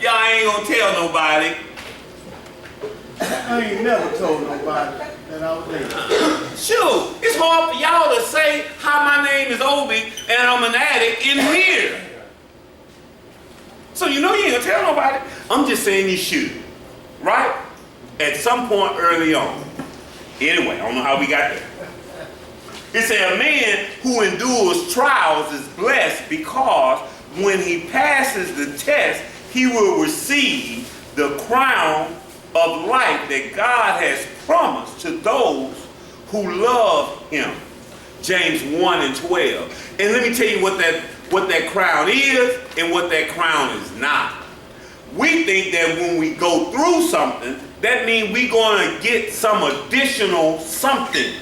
Y'all ain't gonna tell nobody. I ain't never told nobody that I was there. Shoot, it's hard for y'all to say how my name is Obi and I'm an addict in here. So you know you ain't gonna tell nobody. I'm just saying you should, right? At some point early on. Anyway, I don't know how we got there. It said a man who endures trials is blessed because when he passes the test, he will receive the crown of life that God has promised to those who love him. James 1 and 12. And let me tell you what that crown is and what that crown is not. We think that when we go through something, that means we're going to get some additional something.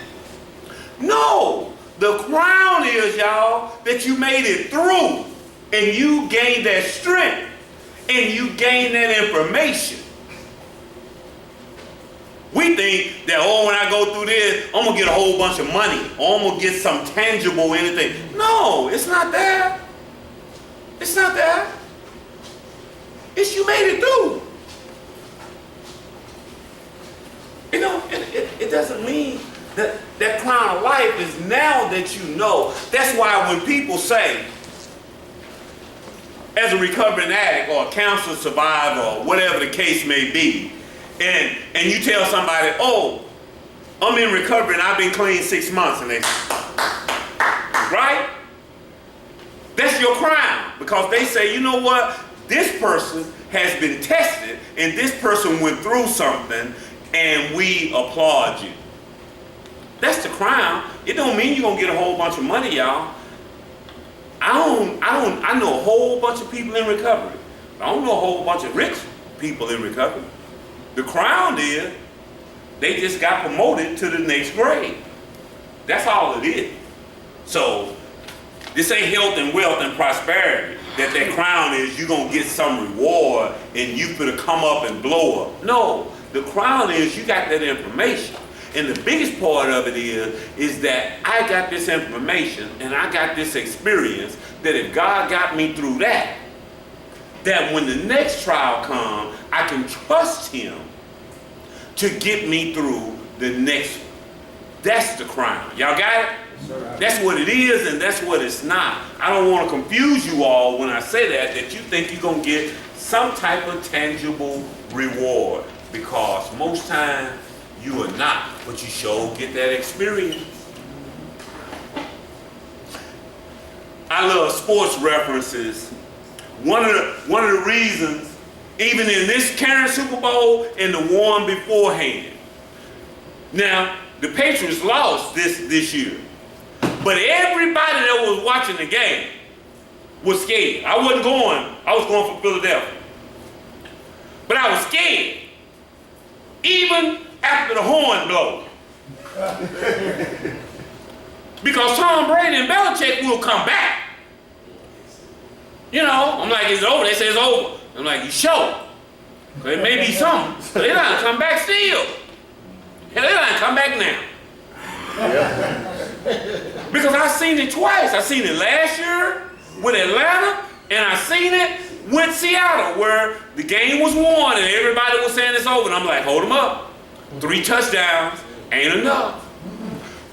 No, the crown is, y'all, that you made it through and you gained that strength and you gained that information. We think that, oh, when I go through this, I'm going to get a whole bunch of money or I'm going to get some tangible anything. No, it's not that. It's not that. It's you made it through. You know, it doesn't mean that crown of life is now that you know. That's why when people say, as a recovering addict or a cancer survivor or whatever the case may be, and you tell somebody, oh, I'm in recovery and I've been clean 6 months, and they, right? That's your crown, because they say, you know what? This person has been tested and this person went through something and we applaud you. That's the crown. It don't mean you're gonna get a whole bunch of money, y'all. I know a whole bunch of people in recovery. I don't know a whole bunch of rich people in recovery. The crown is they just got promoted to the next grade. That's all it is. So this ain't health and wealth and prosperity. That crown is you're gonna get some reward and you could come up and blow up. No, the crown is you got that information. And the biggest part of it is that I got this information and I got this experience that if God got me through that when the next trial comes, I can trust him to get me through the next one. That's the crown. Y'all got it? That's what it is and that's what it's not. I don't want to confuse you all when I say that you think you're going to get some type of tangible reward, because most times you are not, but you sure get that experience. I love sports references. One of the reasons, even in this current Super Bowl and the one beforehand. Now, the Patriots lost this year, but everybody that was watching the game was scared. I was going for Philadelphia. But I was scared. Even after the horn blow. Because Tom Brady and Belichick will come back. You know, I'm like, it's over. They say it's over. I'm like, you sure? Because it may be something. But they're not going to come back still. Hell, they're not going to come back now. Because I've seen it twice. I seen it last year with Atlanta, and I seen it with Seattle, where the game was won and everybody was saying it's over. And I'm like, hold them up. 3 touchdowns ain't enough.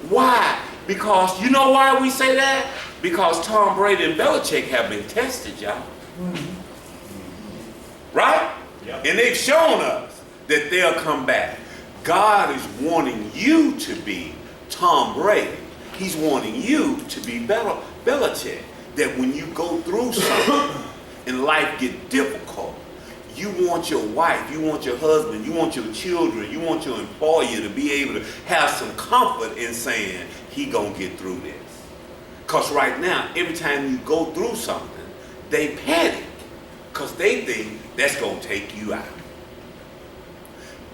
Why? Because you know why we say that? Because Tom Brady and Belichick have been tested, y'all. Right? Yep. And they've shown us that they'll come back. God is wanting you to be Tom Brady. He's wanting you to be Belichick. That when you go through something and life get difficult, you want your wife, you want your husband, you want your children, you want your employer to be able to have some comfort in saying, he gonna get through this. Because right now, every time you go through something, they panic because they think that's gonna take you out.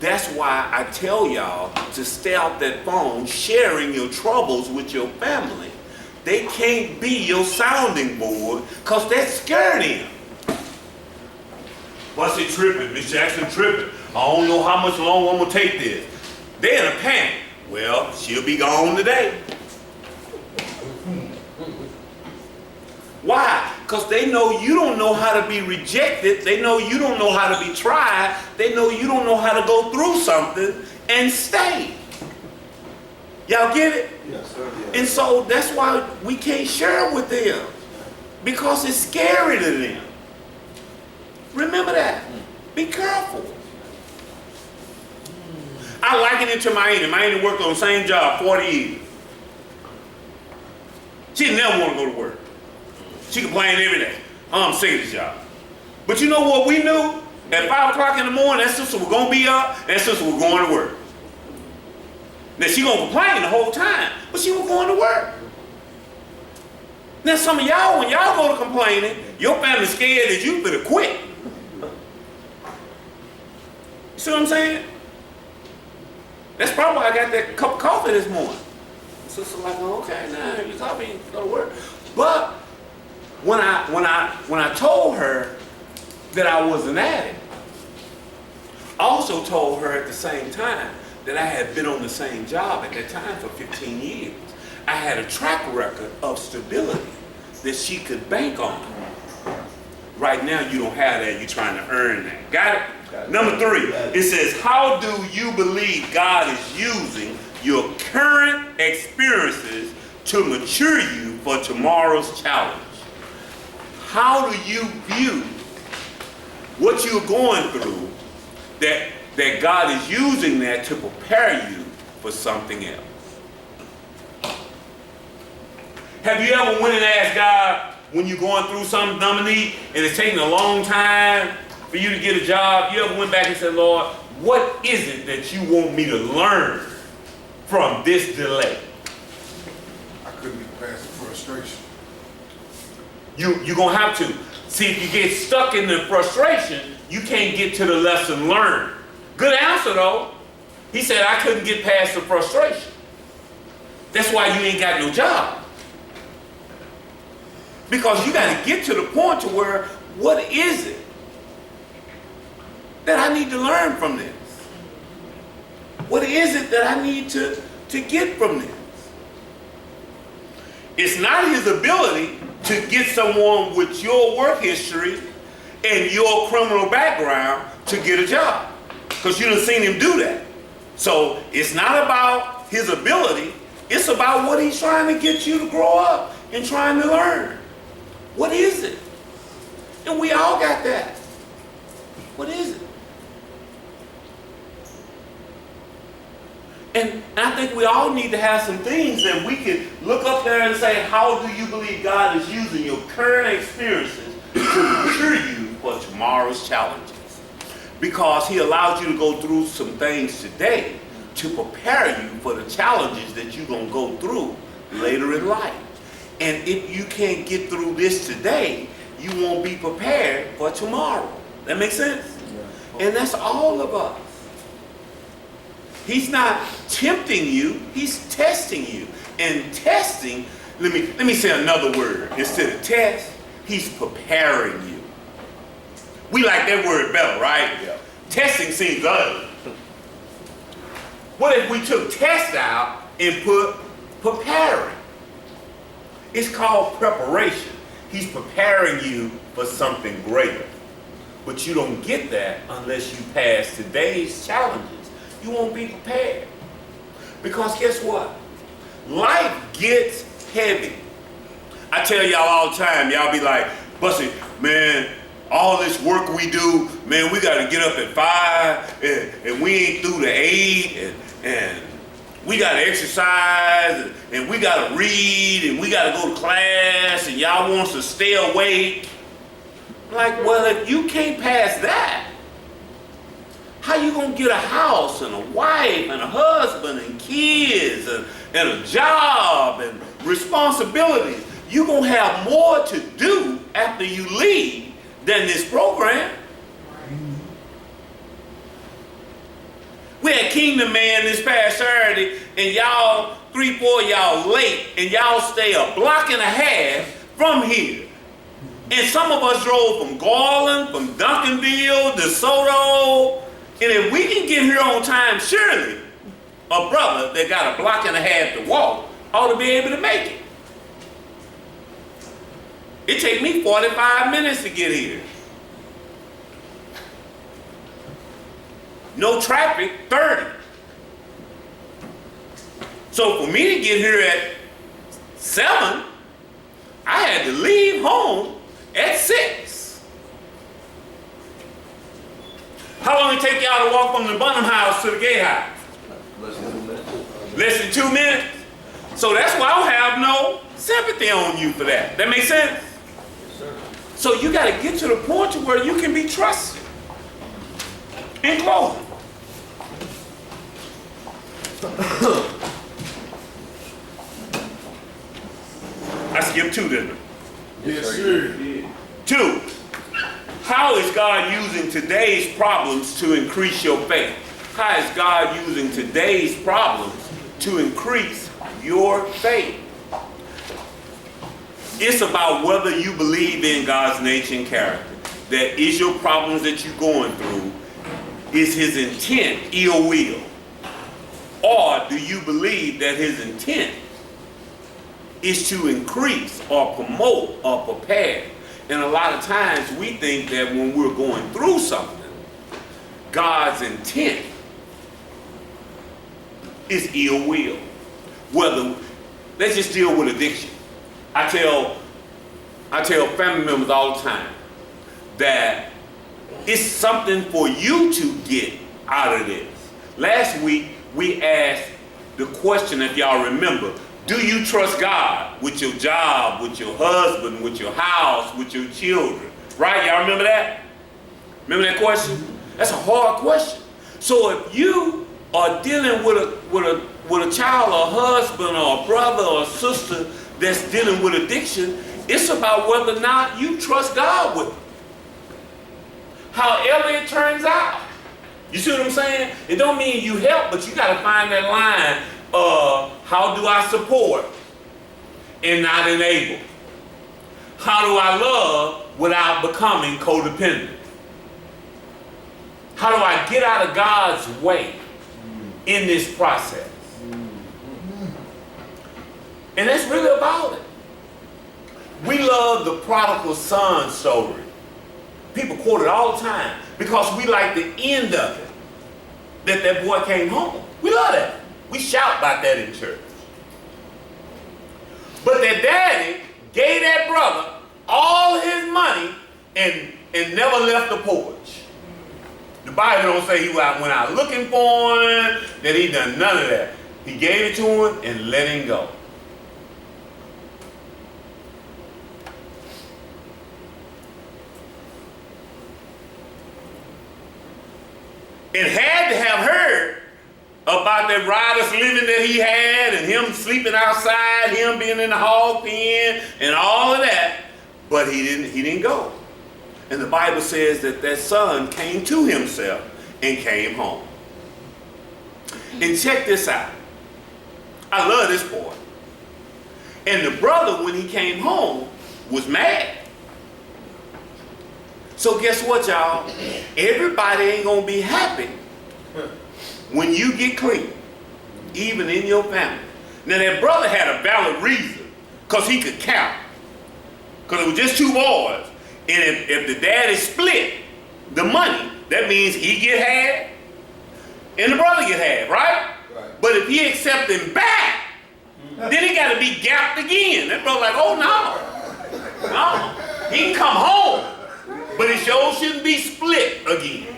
That's why I tell y'all to stay off that phone sharing your troubles with your family. They can't be your sounding board because that scared him. What's it tripping? Miss Jackson tripping. I don't know how much longer I'm going to take this. They're in a panic. Well, she'll be gone today. Why? Because they know you don't know how to be rejected. They know you don't know how to be tried. They know you don't know how to go through something and stay. Y'all get it? Yes, sir. Yes. And so that's why we can't share with them. Because it's scary to them. Remember that. Be careful. I liken it to Maini. Maini worked on the same job 40 years. She never want to go to work. She complained every day. Oh, I'm sick of this job. But you know what we knew? At 5 o'clock in the morning, that sister was going to be up, and that sister was going to work. Now, she going to complain the whole time, but she was going to work. Now, some of y'all, when y'all go to complaining, your family's scared that you better quit. See what I'm saying? That's probably why I got that cup of coffee this morning. Sister like, oh, okay, now you coffee, go to work. But when I told her that I was an addict, I also told her at the same time that I had been on the same job at that time for 15 years. I had a track record of stability that she could bank on. Right now, you don't have that. You're trying to earn that. Got it? Number 3, it says, how do you believe God is using your current experiences to mature you for tomorrow's challenge? How do you view what you're going through that God is using that to prepare you for something else? Have you ever went and asked God when you're going through something, Dominique, and it's taking a long time for you to get a job? You ever went back and said, Lord, what is it that you want me to learn from this delay? I couldn't get past the frustration. You're going to have to. See, if you get stuck in the frustration, you can't get to the lesson learned. Good answer, though. He said, I couldn't get past the frustration. That's why you ain't got no job. Because you got to get to the point to where, what is it that I need to learn from this? What is it that I need to get from this? It's not his ability to get someone with your work history and your criminal background to get a job. Because you done seen him do that. So it's not about his ability. It's about what he's trying to get you to grow up and trying to learn. What is it? And we all got that. What is it? And I think we all need to have some things that we can look up there and say, how do you believe God is using your current experiences to mature you for tomorrow's challenges? Because he allows you to go through some things today to prepare you for the challenges that you're going to go through later in life. And if you can't get through this today, you won't be prepared for tomorrow. That makes sense? Yeah. And that's all of us. He's not tempting you, he's testing you. And testing, let me say another word. Instead of test, he's preparing you. We like that word better, right? Yeah. Testing seems ugly. What if we took test out and put preparing? It's called preparation. He's preparing you for something greater. But you don't get that unless you pass today's challenges. You won't be prepared. Because guess what? Life gets heavy. I tell y'all all the time, y'all be like, Bussy, man, all this work we do, man, we got to get up at 5 and we ain't through to 8 and we got to exercise and we got to read and we got to go to class and y'all wants to stay awake. Like, well, if you can't pass that, how you gonna get a house and a wife and a husband and kids and a job and responsibilities? You're gonna have more to do after you leave than this program. We had Kingdom Man this past Saturday, and y'all, 3-4 y'all late, and y'all stay a block and a half from here. And some of us drove from Garland, from Duncanville, DeSoto. And if we can get here on time, surely a brother that got a block and a half to walk ought to be able to make it. It take me 45 minutes to get here. No traffic, 30. So for me to get here at 7, I had to leave home at 6. How long it take y'all to walk from the Bunham house to the gatehouse? Less than 2 minutes? So that's why I don't have no sympathy on you for that. That make sense? So you got to get to the point to where you can be trusted. In closing. I skipped 2, didn't I? Yes, sir. 2, how is God using today's problems to increase your faith? How is God using today's problems to increase your faith? It's about whether you believe in God's nature and character. That is your problems that you're going through, is his intent, ill will? Or do you believe that his intent is to increase or promote or prepare? And a lot of times we think that when we're going through something, God's intent is ill will. Whether, let's just deal with addiction. I tell family members all the time that it's something for you to get out of this. Last week we asked the question, if y'all remember, do you trust God with your job, with your husband, with your house, with your children? Right? Y'all remember that? Remember that question? That's a hard question. So if you are dealing with a child or a husband or a brother or a sister that's dealing with addiction, it's about whether or not you trust God with them. However it turns out. You see what I'm saying? It don't mean you help, but you got to find that line of how do I support and not enable? How do I love without becoming codependent? How do I get out of God's way in this process? And that's really about it. We love the prodigal son story. People quote it all the time because we like the end of it, that boy came home. We love that. We shout about that in church. But that daddy gave that brother all his money and never left the porch. The Bible don't say he went out looking for him, that he done none of that. He gave it to him and let him go. And had to have heard about that riotous living that he had and him sleeping outside, him being in the hog pen and all of that, but he didn't go. And the Bible says that son came to himself and came home. And check this out. I love this boy. And the brother, when he came home, was mad. So guess what, y'all? Everybody ain't gonna be happy when you get clean, even in your family. Now that brother had a valid reason, because he could count. Because it was just 2 boys. And if the daddy split the money, that means he get half and the brother get half, right? But if he accept him back, then he got to be gapped again. That brother like, oh no, he can come home. But it sure shouldn't be split again.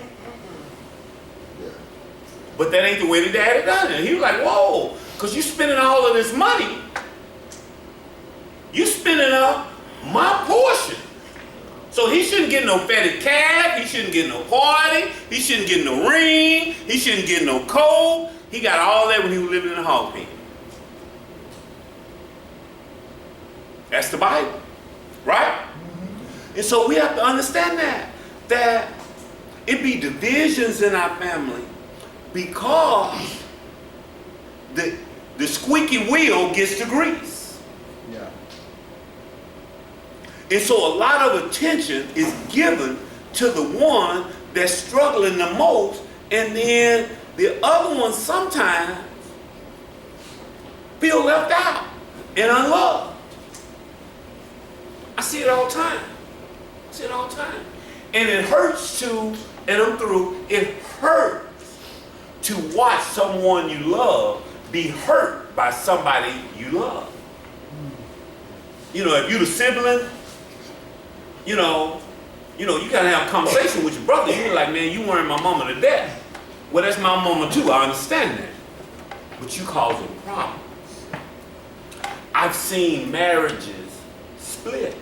But that ain't the way the daddy done it. He was like, whoa, because you spending all of this money. You spending up my portion. So he shouldn't get no fatted calf. He shouldn't get no party. He shouldn't get no ring. He shouldn't get no coat. He got all that when he was living in the hog pen. That's the Bible, right? And so we have to understand that it be divisions in our family because the squeaky wheel gets the grease. Yeah. And so a lot of attention is given to the one that's struggling the most, and then the other one sometimes feel left out and unloved. I see it all the time. I see it all the time. And it hurts to, and I'm through, it hurts to watch someone you love be hurt by somebody you love. You know, if you're the sibling, you gotta have a conversation with your brother. You're like, man, you weren't my mama to death. Well, that's my mama too, I understand that. But you causing problems. I've seen marriages split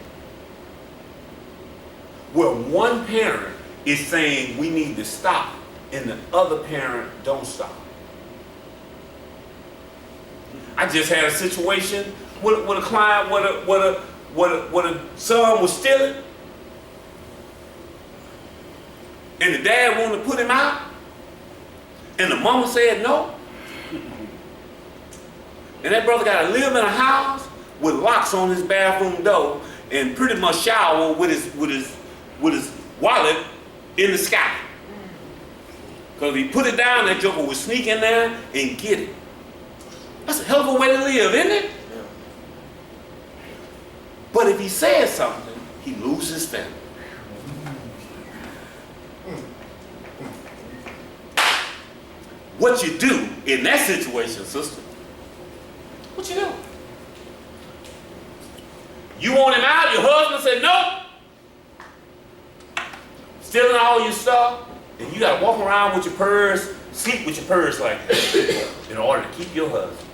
where one parent is saying we need to stop and the other parent don't stop. I just had a situation with a client where a son was stealing and the dad wanted to put him out and the mama said no. And that brother got to live in a house with locks on his bathroom door and pretty much shower with his wallet in the sky. Because he put it down, that joker would sneak in there and get it. That's a hell of a way to live, isn't it? But if he says something, he loses family. What you do in that situation, sister? What you do? You want him out, your husband said no. Stealing all your stuff, and you gotta walk around with your purse, sleep with your purse like that in order to keep your husband.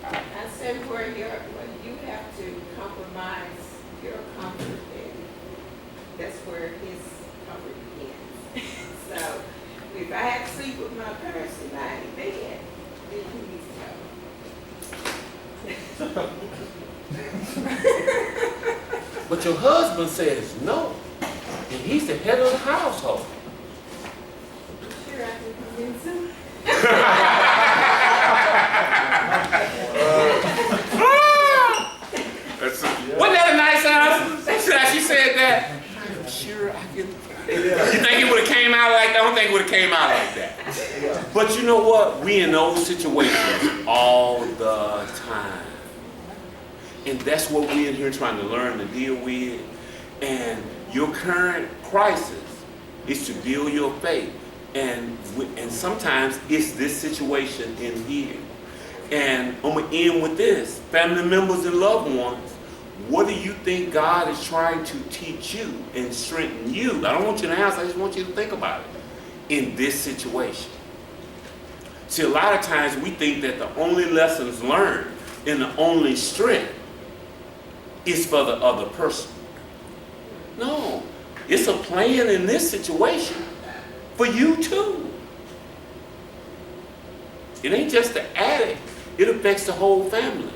I said where you have to compromise your comfort, and that's where his comfort begins. So if I have to sleep with my purse in my bed, then he needs to go. But your husband says no, and he's the head of the household. Sure, I can convince him. Wasn't that a nice answer? She said that. I'm sure I can. You think it would have came out like that? I don't think it would have came out like that. But you know what? We in those situations all the time. And that's what we're in here trying to learn to deal with. And your current crisis is to build your faith. And sometimes it's this situation in here. And I'm going to end with this. Family members and loved ones, what do you think God is trying to teach you and strengthen you? I don't want you to answer, I just want you to think about it in this situation. See, a lot of times we think that the only lessons learned and the only strength is for the other person. No, it's a plan in this situation for you too. It ain't just the addict, it affects the whole family.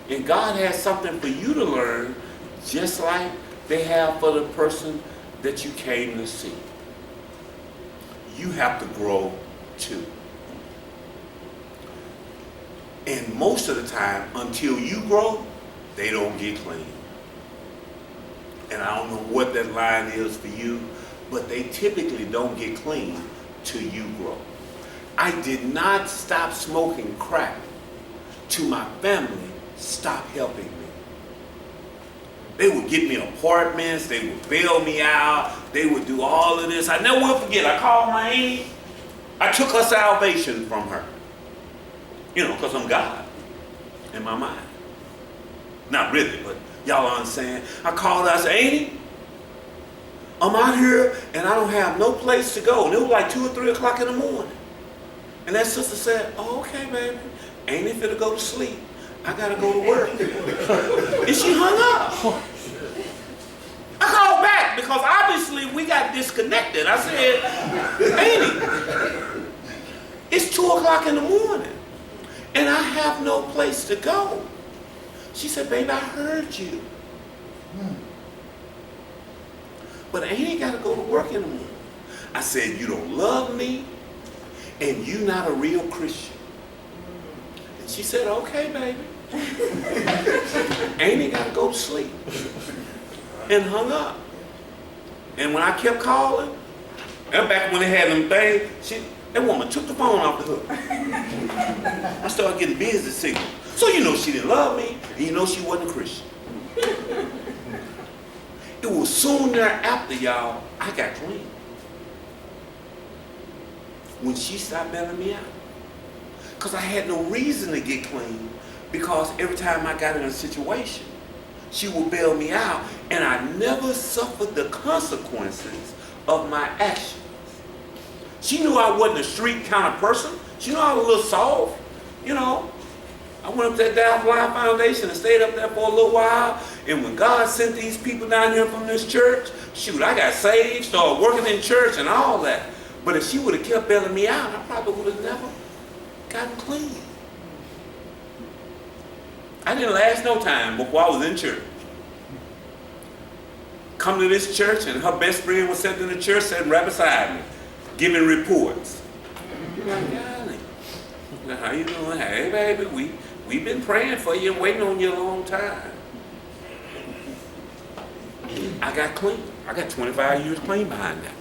And God has something for you to learn, just like they have for the person that you came to see. You have to grow too. And most of the time, until you grow, they don't get clean. And I don't know what that line is for you, but they typically don't get clean till you grow. I did not stop smoking crack till my family stopped helping me. They would get me apartments, they would bail me out, they would do all of this. I never will forget, I called my auntie, I took her salvation from her. You know, because I'm God in my mind. Not really, but y'all understand. I called her, I said, Auntie, I'm out here and I don't have no place to go. And it was like 2 or 3 o'clock in the morning. And that sister said, oh, okay, baby. Auntie finna go to sleep. I gotta go to work. And she hung up. I called back because obviously we got disconnected. I said, Auntie, it's 2 o'clock in the morning and I have no place to go. She said, baby, I heard you. But Auntie gotta go to work in the morning. I said, you don't love me and you're not a real Christian. And she said, okay, baby. Auntie gotta go to sleep. And hung up. And when I kept calling, and back when they had them things, that woman took the phone off the hook. I started getting busy signals. So you know she didn't love me, and you know she wasn't a Christian. It was soon thereafter, y'all, I got clean. When she stopped bailing me out. Because I had no reason to get clean, because every time I got in a situation, she would bail me out, and I never suffered the consequences of my actions. She knew I wasn't a street kind of person. She knew I was a little soft, you know. I went up to that Dallas Life Foundation and stayed up there for a little while. And when God sent these people down here from this church, shoot, I got saved, started working in church and all that. But if she would have kept bailing me out, I probably would have never gotten clean. I didn't last no time before I was in church. Come to this church, and her best friend was sitting in the church, sitting right beside me, giving reports. I'm like, golly, how you doing? Hey, baby, we've been praying for you and waiting on you a long time. I got clean. I got 25 years clean behind that.